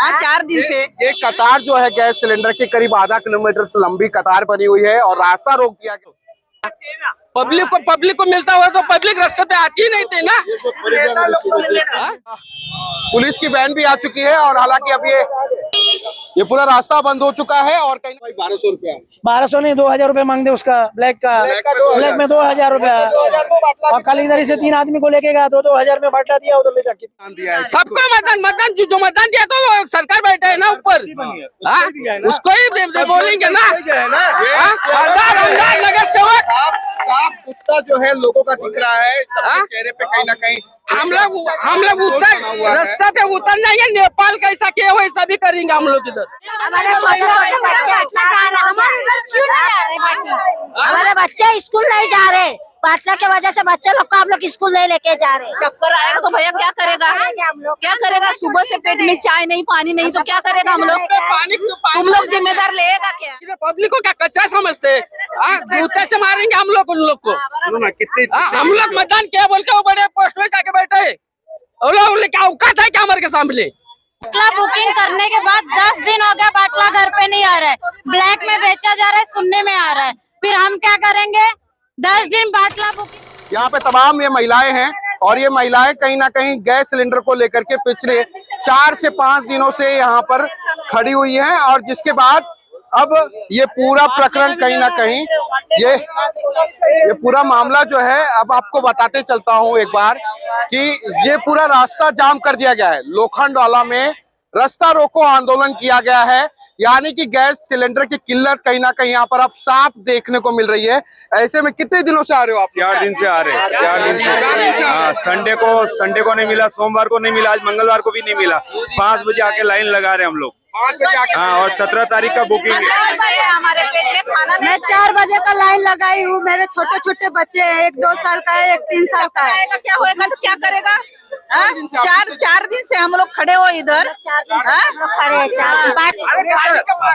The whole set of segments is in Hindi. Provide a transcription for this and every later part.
हाँ 4 दिन से ये कतार जो है गैस सिलेंडर की करीब आधा किलोमीटर लंबी कतार बनी हुई है और रास्ता रोक दिया गया। पब्लिक को मिलता हुआ तो पब्लिक रास्ते पे आती ही नहीं थी ना। पुलिस की वैन भी आ चुकी है और हालांकि अब ये पूरा रास्ता बंद हो चुका है और कहीं 1200 रुपया 1200 नहीं 2000 रुपए मांगते उसका ब्लैक में 2000 रुपया और कल इधर से 3 आदमी को लेके गया 2000 में बांटा दिया उधर ले जाके सबको मतदान जो मतदान दिया तो वो सरकार बैठा है ना ऊपर, उसको ही बोलेंगे ना। नगर सेवक साफ गुस्सा जो है लोगों का दिख रहा है सबके चेहरे पे कहीं ना कहीं। हम लोग उतर रास्ते पे उतर जाएंगे, नेपाल कैसा किया वैसा भी करेंगे हम लोग इधर। हमारे बच्चे स्कूल नहीं जा रहे, पाटना के वजह से बच्चे लोग को हम लोग स्कूल नहीं लेके जा रहे। चक्कर आएगा तो भैया क्या करेगा, क्या करेगा? सुबह से पेट में चाय नहीं पानी नहीं तो क्या करेगा हम लोग? तुम लोग जिम्मेदार लेगा क्या? पब्लिक को क्या कच्चा समझते? जूते से मारेंगे हम लोग उन लोग को। हम लोग मतदान क्या बोल के वो बड़े पोस्ट में जाके बैठे, क्या औकात है क्या हमारे के सामने? बाटला बुकिंग करने के बाद 10 दिन हो गया, बाटला घर पे नहीं आ रहा है, ब्लैक में बेचा जा रहा है, सुनने में आ रहा है। फिर हम क्या करेंगे? 10 दिन बाटला बुकिंग। यहाँ पे तमाम ये महिलाएं हैं और ये महिलाएं कहीं ना कहीं गैस सिलेंडर को लेकर के पिछले 4 से 5 दिनों से यहाँ पर खड़ी हुई हैं और जिसके बाद अब ये पूरा प्रकरण कहीं ना कहीं ये पूरा मामला जो है, अब आपको बताते चलता हूँ एक बार कि ये पूरा रास्ता जाम कर दिया गया है। लोखंडवाला में रास्ता रोको आंदोलन किया गया है, यानी कि गैस सिलेंडर की किल्लत कहीं ना कहीं यहाँ पर अब साफ देखने को मिल रही है। ऐसे में कितने दिनों से आ रहे हो आप? 4 दिन से आ रहे हैं, 4 दिन से। हाँ, संडे को नहीं मिला, सोमवार को नहीं मिला, आज मंगलवार को भी नहीं मिला। 5 बजे आके लाइन लगा रहे हैं हम लोग। 5 बजे आके। हाँ, और 17 तारीख का बुकिंग है। हमारे पेट में खाना। मैं 4 बजे का लाइन लगाई हूँ, मेरे छोटे छोटे बच्चे हैं, 1-2 साल का है, 1-3 साल का है। क्या होएगा तो क्या करेगा? 4 दिन से हम लोग खड़े हो इधर।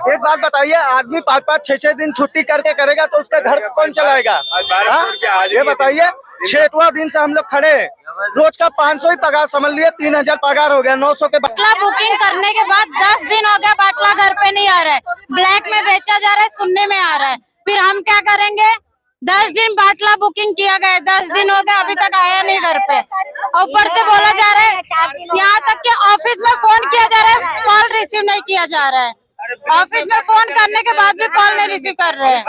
एक बात बताइए, आदमी 5-5, 6-6 दिन छुट्टी करके करेगा तो उसका घर कौन चलाएगा? ये बताइए, 6वां दिन से हम लोग खड़े, रोज का 500 ही पगार समझ लिए, 3000 पगार हो गया, 900 के। बाटला बुकिंग करने के बाद 10 दिन हो गया, बाटला घर पे नहीं आ रहा है, ब्लैक में बेचा जा रहा है, सुनने में आ रहा है। फिर हम क्या करेंगे? 10 दिन बाटला बुकिंग किया गया, 10 दिन हो गया, अभी तक आया नहीं घर पे। ऊपर से बोला जा रहा है, यहाँ तक कि ऑफिस में फोन किया जा रहा है, कॉल रिसीव नहीं किया जा रहा है। ऑफिस में फोन करने के बाद भी कॉल नहीं रिसीव कर रहे हैं।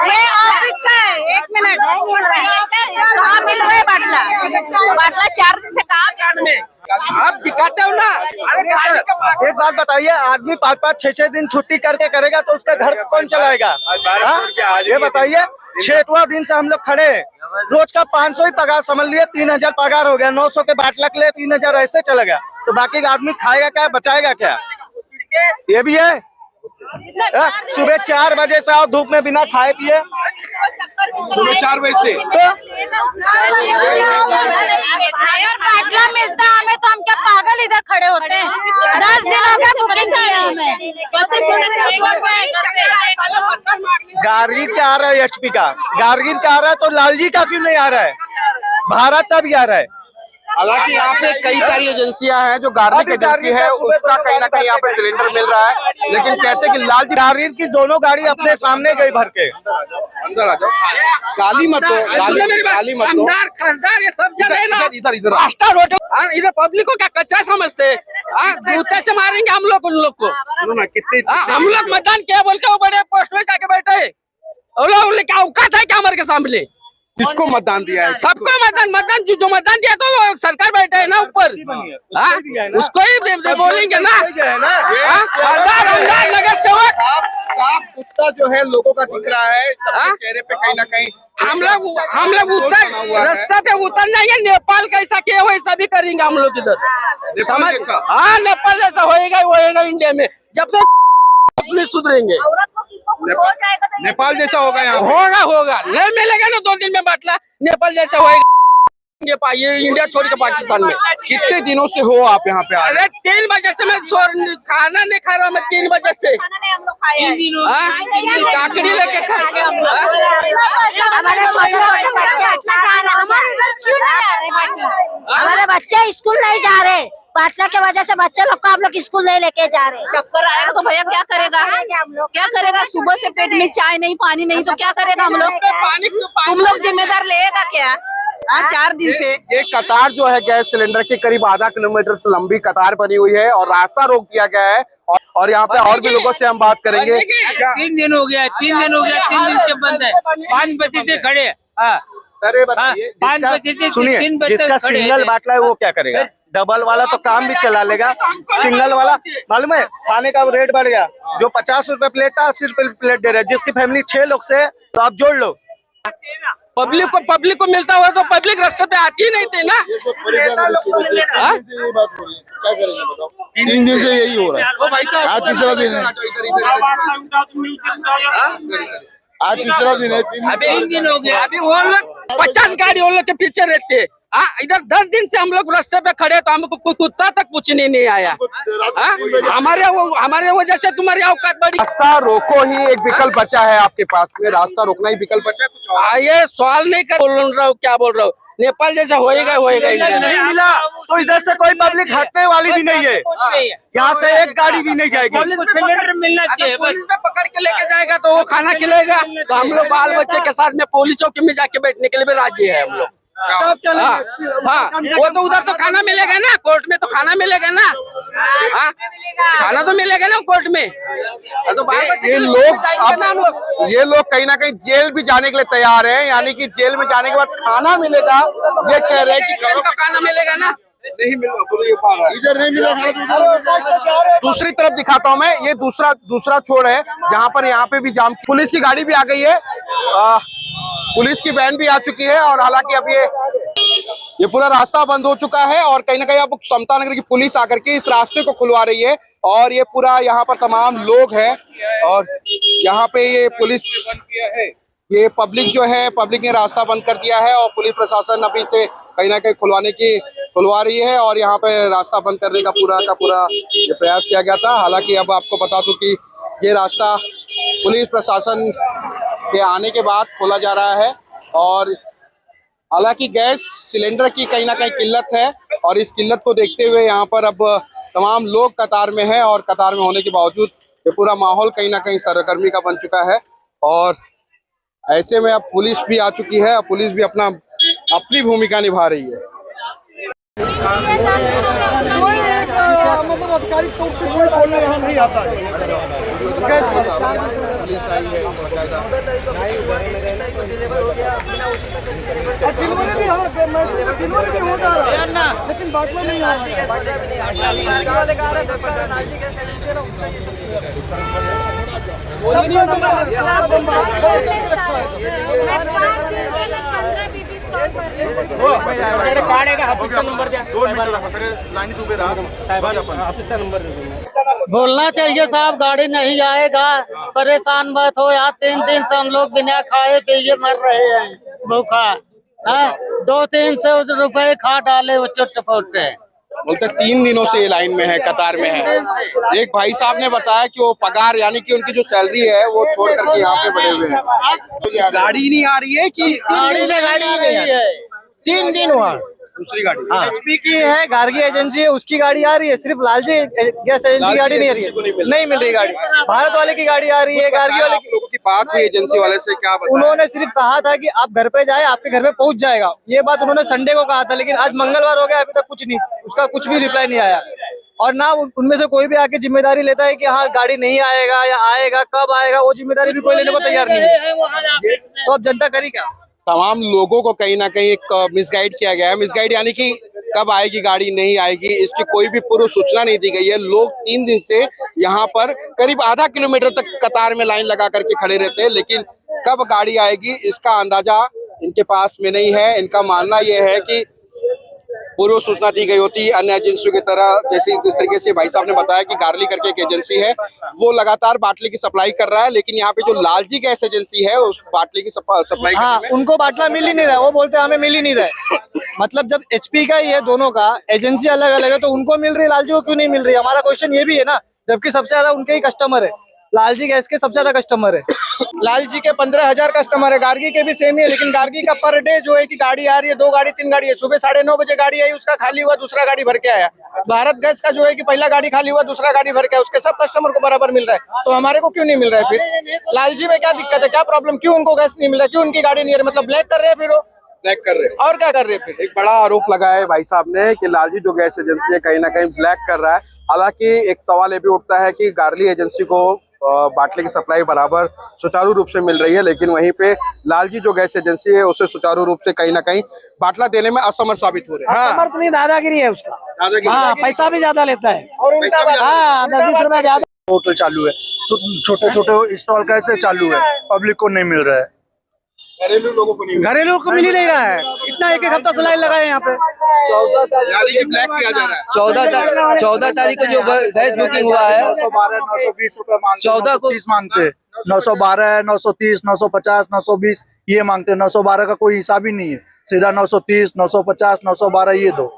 ये ऑफिस का है, 1 मिनट। कहाँ मिल रहा है बाटला? बाटला 4 दिन से कहाँ में आप दिखाते हो ना। एक बात बताइए, आदमी 5-5, 6-6 दिन छुट्टी करके करेगा तो उसका घर कौन चलाएगा? ये बताइए, 6वां दिन से हम लोग खड़े, रोज का 500 ही पगार समझ लिए, 3000 पगार हो गया, 900 के बाटला के लिए 3000 ऐसे चला गया, तो बाकी का आदमी खाएगा क्या, बचाएगा क्या? ये भी है। सुबह 4 बजे से आओ धूप में बिना खाए पिए, सुबह 4 बजे से तो अगर बाटला मिलता हमें तो हम क्या पागल इधर खड़े होते हैं? 10 दिन हो गए बुकिंग किए हमें। गार्गिल क्या आ रहा है? HP का गार्गिल क्या आ रहा है, तो लालजी का क्यों नहीं आ रहा है? भारत का भी आ रहा है। हालांकि यहाँ पे कई सारी एजेंसियां हैं, जो गार्गिल एजेंसी है उसका कहीं ना कहीं यहाँ पे सिलेंडर मिल रहा है, लेकिन कहते हैं कि लालजी गार्गिल की दोनों गाड़ी अपने सामने गई भर के। अंदर आ जाओ, गाली मत दो, गाली मत दो। खासदार ये सब जगह ना, इधर रास्ता रोको। इधर पब्लिक को क्या कच्चा समझते? जूते से मारेंगे हम लोग उन लोग को। हम लोग मतदान क्या बोल के वो बड़े पोस्ट में जाके बैठे, क्या औकात है क्या हमारे के सामने? किसको मतदान दिया है? सबको मतदान जो मतदान दिया तो वो सरकार बैठा है ना ऊपर, उसको ही बोलेंगे ना। नगर सेवक साफ गुस्सा जो है लोगों का दिख रहा है सबके चेहरे पे कहीं ना कहीं। हम लोग उतर रास्ते पे उतर जाएंगे, नेपाल कैसा किया वैसा भी करेंगे हम लोग इधर। समझ? हाँ, नेपाल जैसा होएगा इंडिया में, जब तक अपने सुधरेंगे। नेपाल जैसा होगा यहाँ होगा नहीं मिलेगा ना 2 दिन में बाटला, नेपाल जैसा होएगा ये इंडिया छोड़ के पाकिस्तान में। कितने दिनों से हो आप यहाँ पे? अरे 3 बजे से मैं खाना नहीं खा रहा हूँ, मैं 3 बजे से काकड़ी लेके खा। हमारे बच्चे स्कूल नहीं जा रहे, बाटला के वजह से बच्चे लोग को आप लोग स्कूल नहीं लेके जा रहे। चक्कर आएगा तो भैया क्या करेगा? क्या करेगा? सुबह से पेट में चाय नहीं, पानी नहीं तो क्या करेगा हम लोग? तुम लोग जिम्मेदार लेगा क्या? 4 दिन से ये कतार जो है गैस सिलेंडर की करीब आधा किलोमीटर लंबी कतार बनी हुई है और रास्ता रोक दिया गया है। और यहाँ पे और भी लोगों से हम बात करेंगे। 3 दिन हो गया, 3 दिन हो गया, 3 दिन से बंद है। 5 बजे से खड़े। सर ये बताइए, 5 बजे से सुनिए, 3 बजे जिसका तक खड़े सिंगल हैं। बाटला है वो क्या करेगा? डबल वाला तो काम भी चला लेगा, सिंगल वाला मालूम है खाने का रेट बढ़ गया। जो 50 रुपए प्लेट था 80 रुपए प्लेट दे रहे हैं। जिसकी फैमिली 6 लोग से, तो आप जोड़ लो। पब्लिक को मिलता हुआ तो पब्लिक रास्ते पे आती ही नहीं थी ना। हाँ? 3 दिन से यही हो रहा है। आज तीसरा दिन है। आज तीसरा दिन है। 3 दिन हो गया। अभी वो लोग 50 गाड़ी वो लोग के पीछे रहते हैं। इधर 10 दिन से हम लोग रास्ते पे खड़े तो हमको कोई कुत्ता तक पूछने नहीं आया। हमारे वजह से तुम्हारी औकात बढ़ी। रास्ता रोको ही एक विकल्प बचा है आपके पास में, रास्ता रोकना ही विकल्प बचा है। कुछ और? ये सवाल नहीं कर बोल रहा हूँ, क्या बोल रहा हूँ। नेपाल जैसा होएगा नहीं मिला तो इधर से कोई पब्लिक हटने वाली भी नहीं है। यहाँ से एक गाड़ी भी नहीं जाएगी। सिलेंडर मिलना चाहिए। पुलिस में पकड़ के लेके जाएगा तो वो खाना खिलाएगा तो हम लोग बाल बच्चे के साथ में पुलिस चौकी में जाके बैठने के लिए भी राजी है हम लोग। सब चलेंगे। हाँ, वो तो उधर तो खाना मिलेगा ना, कोर्ट में तो खाना मिलेगा ना। हाँ, खाना तो मिलेगा ना कोर्ट में। तो बाल बच्चे ये के लिए लोग जाएंगे ना हम लोग। ये लोग कहीं ना कहीं जेल भी जाने के लिए तैयार हैं, यानी कि जेल में जाने के बाद खाना मिलेगा ये कह रहे हैं कि घरों का खाना मिलेगा ना। नहीं मिला, इधर नहीं मिला खाना तो उधर मिल जाएगा। दूसरी तरफ दिखाता हूँ मैं, ये दूसरा छोर है जहाँ पर यहाँ पे भी जाम, पुलिस की गाड़ी भी आ गई है, पुलिस की वैन भी आ चुकी है। और हालांकि अब ये पूरा रास्ता बंद हो चुका है और कहीं ना कहीं अब समता नगर की पुलिस आकर के इस रास्ते को खुलवा रही है। और ये पूरा यहाँ पर तमाम लोग हैं और यहाँ पे ये पुलिस, ये पब्लिक जो है, पब्लिक ने रास्ता बंद कर दिया है और पुलिस प्रशासन अभी से कहीं ना कहीं खुलवा रही है। और यहाँ पे रास्ता बंद करने का पूरा ये प्रयास किया गया था। हालांकि अब आपको बता दूं कि ये रास्ता पुलिस प्रशासन के आने के बाद खोला जा रहा है। और हालांकि गैस सिलेंडर की कहीं ना कहीं किल्लत है और इस किल्लत को देखते हुए यहाँ पर अब तमाम लोग कतार में हैं और कतार में होने के बावजूद ये पूरा माहौल कहीं ना कहीं सरगर्मी का बन चुका है। और ऐसे में अब पुलिस भी आ चुकी है, अब पुलिस भी अपनी भूमिका निभा रही है। मतलब आधिकारिक तौर से कोई बोलने यहाँ नहीं आता है। डिलीवरी भी हो जा रहा है लेकिन बाटला नहीं आ बोलना चाहिए साहब, गाड़ी नहीं आएगा, परेशान मत हो यार। 3 दिन से हम लोग बिना खाए पिए मर रहे हैं, भूखा। 200-300 रुपए खा डाले वो चुट-पुट। बोलते 3 दिनों से ये लाइन में है, कतार में है। एक भाई साहब ने बताया कि वो पगार यानी कि उनकी जो सैलरी है वो छोड़ करके यहाँ पे बड़े हुए हैं। गाड़ी नहीं आ रही है कि 3 दिन से गाड़ी नहीं है। 3 दिन हुआ। दूसरी गाड़ी HP की है, गार्गी एजेंसी है, उसकी गाड़ी आ रही है। सिर्फ लालजी गैस एजेंसी की गाड़ी नहीं आ रही है, नहीं मिल रही गाड़ी। भारत वाले की गाड़ी आ रही है, गार्गी वाले की। लोगों की बात हुई एजेंसी वाले से, क्या बताया? उन्होंने सिर्फ कहा था कि आप घर पे जाए, आपके घर पे पहुंच जाएगा। ये बात उन्होंने संडे को कहा था, लेकिन आज मंगलवार हो गया, अभी तक कुछ नहीं, उसका कुछ भी रिप्लाई नहीं आया। और ना उनमें से कोई भी आके जिम्मेदारी लेता है कि हाँ गाड़ी नहीं आएगा या आएगा, कब आएगा, वो जिम्मेदारी भी कोई लेने को तैयार नहीं है। तो अब जनता करी क्या? तमाम लोगों को कहीं ना कहीं एक मिसगाइड किया गया है। मिसगाइड यानी कि कब आएगी गाड़ी, नहीं आएगी, इसकी कोई भी पूर्व सूचना नहीं दी गई है। लोग 3 दिन से यहाँ पर करीब आधा किलोमीटर तक कतार में लाइन लगा करके खड़े रहते हैं, लेकिन कब गाड़ी आएगी इसका अंदाजा इनके पास में नहीं है। इनका मानना यह है कि पूर्व सूचना दी गई होती अन्य एजेंसियों की तरह, जैसे जिस तरीके से भाई साहब ने बताया कि गार्ली करके एक एजेंसी है, वो लगातार बाटले की सप्लाई कर रहा है। लेकिन यहाँ पे जो लालजी गैस एजेंसी है उस बाटले की सप्लाई हाँ, उनको बाटला मिल ही नहीं रहा है। वो बोलते हैं हमें मिल ही नहीं रहा है। मतलब जब HP का ही है, दोनों का एजेंसी अलग अलग है, तो उनको मिल रही है, लालजी को क्यों नहीं मिल रही है? हमारा क्वेश्चन ये भी है ना, जबकि सबसे ज्यादा उनके ही कस्टमर है। लालजी गैस के सबसे ज्यादा कस्टमर है। लालजी के 15,000 कस्टमर है, गार्गी के भी सेम ही है, लेकिन गार्गी का पर डे जो है कि गाड़ी आ रही है, 2 गाड़ी 3 गाड़ी है। सुबह 9:30 बजे गाड़ी आई, उसका खाली हुआ, दूसरा गाड़ी भर के आया। भारत गैस का जो है कि पहला गाड़ी खाली हुआ, दूसरा गाड़ी भर के आया, उसके सब कस्टमर को बराबर मिल रहा है, तो हमारे को क्यों नहीं मिल रहा है? फिर लालजी में क्या दिक्कत है, क्या प्रॉब्लम, क्यों उनको गैस नहीं मिल रहा है, क्यों उनकी गाड़ी नहीं आ रही? मतलब ब्लैक कर रहे हैं फिर वो, ब्लैक कर रहे हैं। और क्या कर रहे हैं फिर? एक बड़ा आरोप लगाया है भाई साहब ने कि लालजी जो गैस एजेंसी है कहीं ना कहीं ब्लैक कर रहा है। हालांकि एक सवाल ये भी उठता है कि गार्गी एजेंसी को बाटले की सप्लाई बराबर सुचारू रूप से मिल रही है, लेकिन वहीं पे लालजी जो गैस एजेंसी है उसे सुचारू रूप से कहीं ना कहीं बाटला देने में असमर्थ साबित हो रहे हैं। असमर्थ नहीं, दादागिरी है उसका। हाँ, पैसा भी ज्यादा लेता है, और 10-20 रुपए ज्यादा। होटल चालू है तो छोटे छोटे स्टॉल कैसे चालू है, पब्लिक को नहीं मिल रहा है, घरेलू लोगों को नहीं मिल रहा है। घरेलू को मिल ही नहीं रहा है। इतना एक हफ्ता से लाइन लगाए यहाँ पे, यानी कि ब्लैक किया जा रहा है। 14 तारीख को जो गैस बुकिंग हुआ है 912 920 रुपए मांगते, 14 को 930 मांगते, 912 930 950 920 ये मांगते। 912 का कोई हिसाब ही नहीं है, सीधा 930 950 912 ये दो।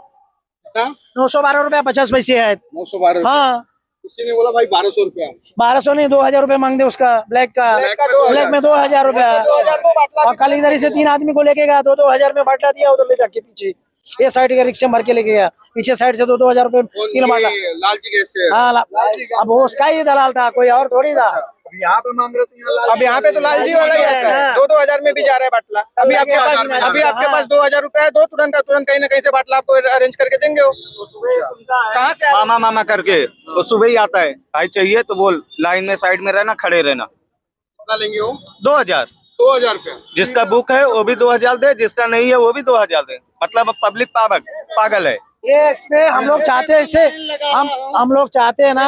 912 रुपया 50 पैसे है। 912। हाँ, किसी ने बोला भाई 1200 रुपया। 1200 नहीं, 2000 रुपए मांगते उसका ब्लैक का। ब्लैक में 2000 रुपया। और कल इधर से 3 आदमी को लेके गया, 2-2000 में बाटला दिया उधर ले जाके पीछे। ये साइड का रिक्शा भर के लेके गया, पीछे साइड से 2-2000 रुपए 3 बाटला। लालजी गैस से। हाँ, अब वो उसका ही दलाल था, कोई और थोड़ी था। यहाँ पे मांग रहे थे, अब यहाँ पे तो लालजी वाला ही आता है। 2-2000 में भी जा रहा है बाटला। अभी आपके पास 2000 रुपया है, दो तुरंत कहीं ना कहीं से बाटला आपको अरेंज करके देंगे। वो कहाँ से मामा मामा करके वो सुबह ही आता है, भाई चाहिए तो बोल, लाइन में साइड में रहना, खड़े रहना। कितना लेंगे वो? 2000 रुपया। जिसका बुक है वो भी 2000 दे, जिसका नहीं है वो भी 2000 दे। मतलब पब्लिक पागल है। ये इसमें हम लोग चाहते हैं, इससे हम लोग चाहते हैं ना,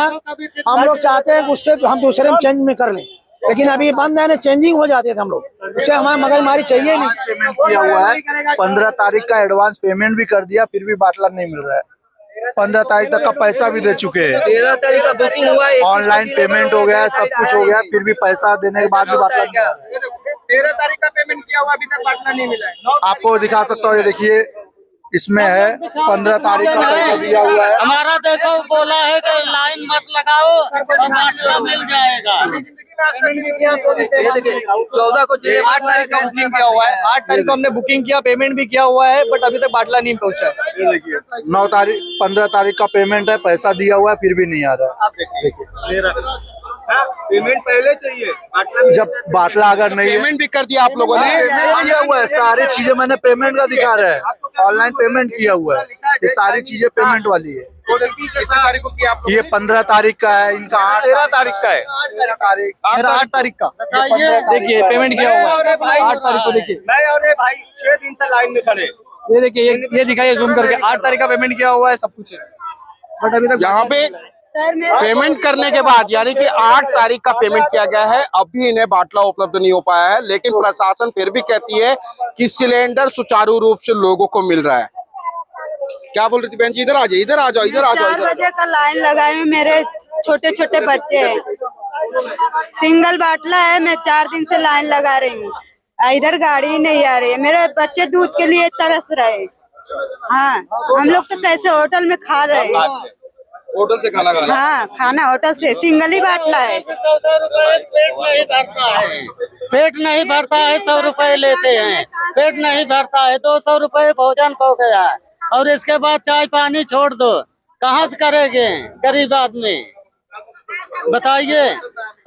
हम लोग चाहते हैं उससे हम दूसरे में चेंज में कर लें, लेकिन अभी बंद है ना, चेंजिंग हो जाते थे हम लोग, उससे हमारे मगजमारी चाहिए नहीं। पेमेंट किया हुआ है, 15 तारीख का एडवांस पेमेंट भी कर दिया, फिर भी बाटला नहीं मिल रहा है। 15 तारीख तक का पैसा भी दे चुके हैं, 13 तारीख का बुकिंग हुआ है, ऑनलाइन पेमेंट हो गया है, सब कुछ हो गया, फिर भी पैसा देने के बाद भी बाटला नहीं मिला है। 13 तारीख का पेमेंट किया हुआ, अभी तक बाटला नहीं मिला है। आपको दिखा सकता हूँ, ये देखिए इसमें है 15 तारीख का पैसा दिया हुआ है। हमारा देखो बोला है कि लाइन मत लगाओ और बाटला मिल जाएगा। ये देखिए 14 को 8 तारीख का बुकिंग किया हुआ है, 8 तारीख को हमने बुकिंग किया, पेमेंट भी किया हुआ है, बट अभी तक बाटला नहीं पहुंचा। ये देखिए 9 तारीख 15 तारीख का पेमेंट है, पैसा दिया हुआ है, फिर भी नहीं आ रहा है। पेमेंट पहले चाहिए, जब बाटला अगर नहीं है, पेमेंट भी कर दिया आप लोगों ने? पेमेंट किया हुआ है, सारी चीजें मैंने पेमेंट का दिखा रहा है, ऑनलाइन पेमेंट किया हुआ है, ये सारी चीजें पेमेंट वाली है। कितने तारीख को किया आप लोगों ये 15 तारीख का है, इनका 13 तारीख का है। 13 तारीख, मेरा 8 तारीख का देखिए पेमेंट किया हुआ है, 8 तारीख को देखिए। मैं और भाई 6 दिन से लाइन में खड़े। ये देखिए, ये दिखाइए जूम करके, 8 तारीख का पेमेंट किया हुआ है, सब कुछ है, बट अभी तक यहाँ पे पेमेंट करने के बाद, यानी कि 8 तारीख का पेमेंट किया गया है, अभी इन्हें बाटला उपलब्ध नहीं हो पाया है, लेकिन प्रशासन फिर भी कहती है कि सिलेंडर सुचारू रूप से लोगों को मिल रहा है। क्या बोल रही थी बहन जी? इधर आ जाओ, इधर आ जाओ, इधर आ जाओ। 4 बजे का लाइन लगाए में मेरे छोटे छोटे बच्चे हैं, सिंगल बाटला है, मैं 4 दिन से लाइन लगा रही हूँ, इधर गाड़ी नहीं आ रही है, मेरे बच्चे दूध के लिए तरस रहे। हाँ, हम लोग तो कैसे होटल में खा रहे हैं, होटल से खाना खा। हाँ, खाना होटल से, सिंगल ही बाटला है। 1400 रुपए पेट नहीं भरता है, पेट नहीं भरता है, 100 रुपए लेते हैं, पेट नहीं भरता है, 200 रुपए भोजन हो गया, और इसके बाद चाय पानी छोड़ दो, कहाँ से करेंगे गरीब आदमी, बताइए।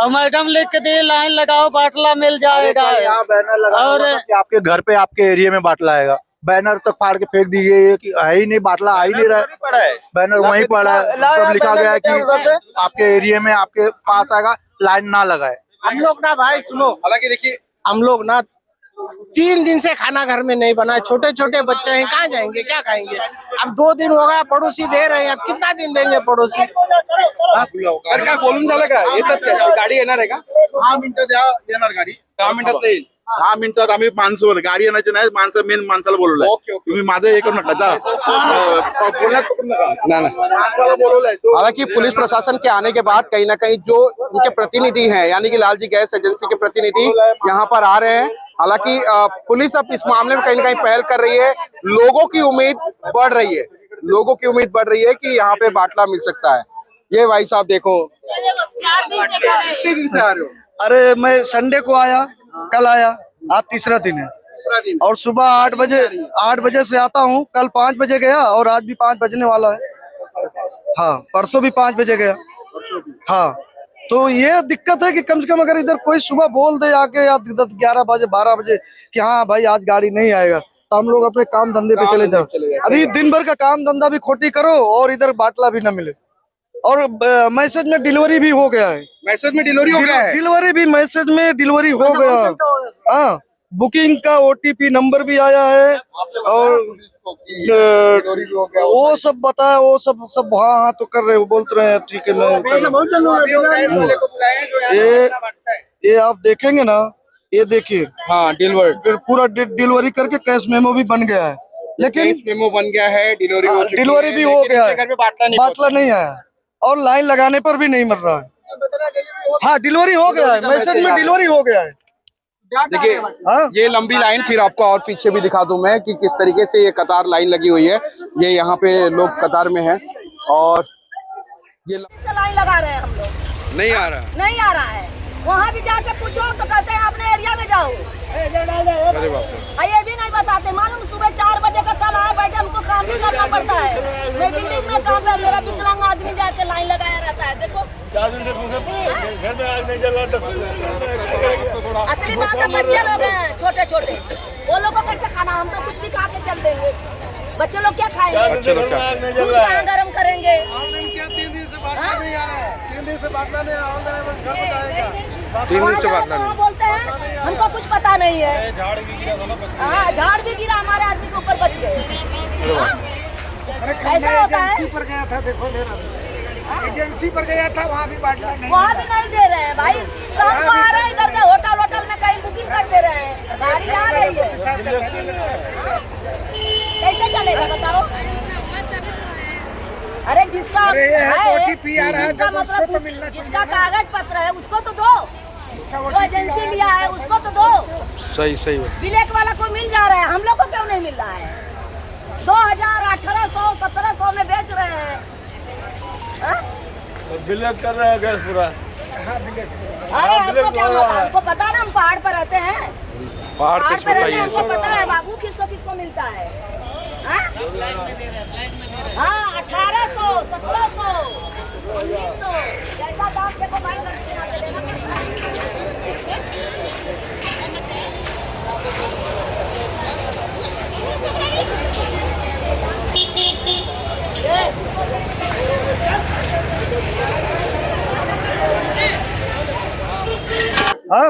और मैडम लिख के दिए लाइन लगाओ बाटला मिल जाएगा, यहाँ बैनर लगा और कि आपके घर पे आपके एरिया में बाटला आएगा, बैनर तक फाड़ के फेंक दिए कि है ही नहीं, बाटला आ ही नहीं रहा है, बैनर वहीं पड़ा है, सब लिखा गया है कि आपके एरिया में आपके पास आएगा, लाइन ना लगाए। हम लोग ना भाई सुनो, हालांकि देखिए हम लोग ना 3 दिन से खाना घर में नहीं बना, छोटे छोटे बच्चे हैं, कहाँ जाएंगे, क्या खाएंगे? अब 2 दिन हो गया, पड़ोसी दे रहे हैं, अब कितना दिन देंगे पड़ोसी? तर काय बोलून झालं का? येतात का? गाडी येणार आहे का? 10 मिनिटं द्या, येणार गाडी 10 मिनिटात येईल. 10 मिनिटात आम्ही माणसं, गाडी येण्याची नाही, माणसं मेन माणसाला बोलवलंय. Okay, okay. तुम्ही माझं हे करू नका, जा बोलण्यात करू नका, ना ना। माणसाला बोलवलंय. हालांकि पुलिस प्रशासन के आने के बाद कहीं ना कहीं जो उनके प्रतिनिधि हैं, यानी कि लालजी गैस एजेंसी के प्रतिनिधि यहाँ पर आ रहे हैं। हालांकि पुलिस अब इस मामले में कहीं ना कहीं पहल कर रही है, लोगों की उम्मीद बढ़ रही है, लोगों की उम्मीद बढ़ रही है कि यहाँ पे बाटला मिल सकता है। ये भाई साहब देखो, कितने दिन से आ रहे हो? अरे मैं संडे को आया, कल आया, आज तीसरा दिन है। दूसरा दिन। और सुबह 8 बजे से आता हूँ, कल 5 बजे गया और आज भी 5 बजने वाला है। हाँ, परसों भी 5 बजे गया। हाँ, तो ये दिक्कत है कि कम से कम अगर इधर कोई सुबह बोल दे आके या 11 बजे 12 बजे कि हाँ भाई आज गाड़ी नहीं आएगा, तो हम लोग अपने काम धंधे पे चले जाओ। अभी दिन भर का काम धंधा भी खोटी करो और इधर बाटला भी ना मिले। और मैसेज में डिलीवरी भी हो गया है। मैसेज में डिलीवरी हो गया है? डिलीवरी भी मैसेज में डिलीवरी हो गया। हाँ, बुकिंग का OTP नंबर भी आया है और वो सब बताया, वो सब हाँ तो कर रहे हो, बोलते रहे ठीक है। ये आप देखेंगे ना, ये देखिए। हाँ, डिलीवर पूरा डिलीवरी करके कैश मेमो भी बन गया है, लेकिन मेमो बन गया है, डिलीवरी भी हो गया है, घर पे बाटला नहीं आया और लाइन लगाने पर भी नहीं मिल रहा है। हाँ, डिलीवरी हो गया है, मैसेज में डिलीवरी हो गया है। देखिए ये लंबी लाइन, फिर आपको और पीछे भी दिखा दूं मैं कि किस तरीके से ये कतार लाइन लगी हुई है। ये यहाँ पे लोग कतार में हैं और ये लाइन लगा रहे हैं हम लोग। नहीं आ रहा है। वहाँ भी जाके पूछो तो कहते हैं अपने एरिया में जाओ। अरे बाप रे। ये भी नहीं बताते। मालूम सुबह 4 बजे का कल आए बैठे, हमको काम भी करना पड़ता है। मैं बिल्डिंग में काम है, मेरा विकलांग आदमी जाके लाइन लगाया रहता है। देखो घर में आग नहीं जल रहा। असली बात है, बच्चे लोग हैं छोटे छोटे, वो लोगों को कैसे खाना? हम तो कुछ भी खा के चल देंगे। बच्चे लोग क्या खाएंगे? दूध कहाँ गर्म करेंगे? 3 दिन से बाटला नहीं आ रहा है। 3 दिन से बाटला नहीं आ रहा है। घर बताएगा 3 दिन से बाटला नहीं बोलते हैं, हमको कुछ पता नहीं है। हाँ, झाड़ भी गिरा, हमारे आदमी के ऊपर बच गए। ऐसा होता है। एजेंसी पर गया था, देखो एजेंसी पर गया था, वहाँ भी बाटला नहीं, वहाँ भी नहीं दे रहे हैं भाई। शाम को आ रहे हैं इधर से, होटल में कहीं बुकिंग कर दे रहे हैं, गाड़ी आ रही है। कैसे चलेगा बताओ? अरे जिसका OTP आ रहा है, जिसका मतलब जिसका कागज पत्र है उसको तो दो, जो एजेंसी लिया है उसको तो दो। सही ब्लैक वाला को मिल जा रहा है, हम लोग को क्यों नहीं मिल रहा है? 2000, 1800, 1700 में बेच रहे हैं। ब्लैक कर रहे हैं गैस पूरा। अरे हमको क्या पता? हमको पता ना, हम पहाड़ पर रहते हैं। पहाड़ पे रहते हैं, हमको पता है बाबू किसको किसको मिलता है। हाँ, 1800, 1700, 1900 जैसा दाम देखो भाई,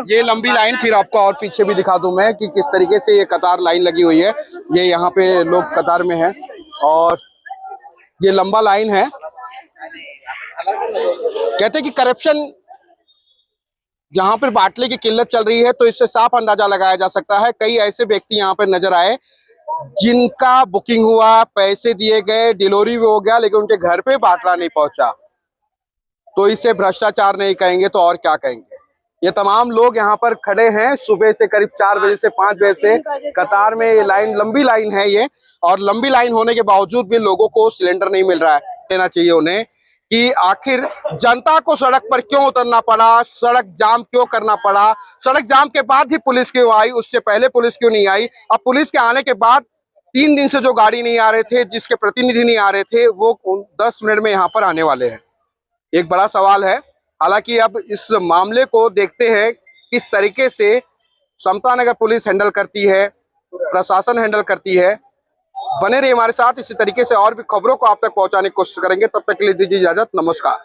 ये लंबी लाइन, फिर आपको और पीछे भी दिखा दूं मैं कि किस तरीके से ये कतार लाइन लगी हुई है। ये यहाँ पे लोग कतार में हैं और ये लंबा लाइन है। कहते हैं कि करप्शन जहां पर बाटले की किल्लत चल रही है, तो इससे साफ अंदाजा लगाया जा सकता है। कई ऐसे व्यक्ति यहाँ पर नजर आए जिनका बुकिंग हुआ, पैसे दिए गए, डिलीवरी भी हो गया, लेकिन उनके घर पे बाटला नहीं पहुंचा। तो इसे भ्रष्टाचार नहीं कहेंगे तो और क्या कहेंगे। ये तमाम लोग यहाँ पर खड़े हैं सुबह से, करीब 4 बजे से 5 बजे से कतार में। ये लाइन, लंबी लाइन है ये, और लंबी लाइन होने के बावजूद भी लोगों को सिलेंडर नहीं मिल रहा है। देना चाहिए उन्हें कि आखिर जनता को सड़क पर क्यों उतरना पड़ा, सड़क जाम क्यों करना पड़ा। सड़क जाम के बाद ही पुलिस क्यों आई, उससे पहले पुलिस क्यों नहीं आई। अब पुलिस के आने के बाद 3 दिन से जो गाड़ी नहीं आ रहे थे, जिसके प्रतिनिधि नहीं आ रहे थे, वो 10 मिनट में यहाँ पर आने वाले हैं। एक बड़ा सवाल है। हालांकि अब इस मामले को देखते हैं किस तरीके से समता नगर पुलिस हैंडल करती है, प्रशासन हैंडल करती है। बने रहिए हमारे साथ, इसी तरीके से और भी खबरों को आप तक पहुंचाने की कोशिश करेंगे। तब तक के लिए दीजिए इजाजत, नमस्कार।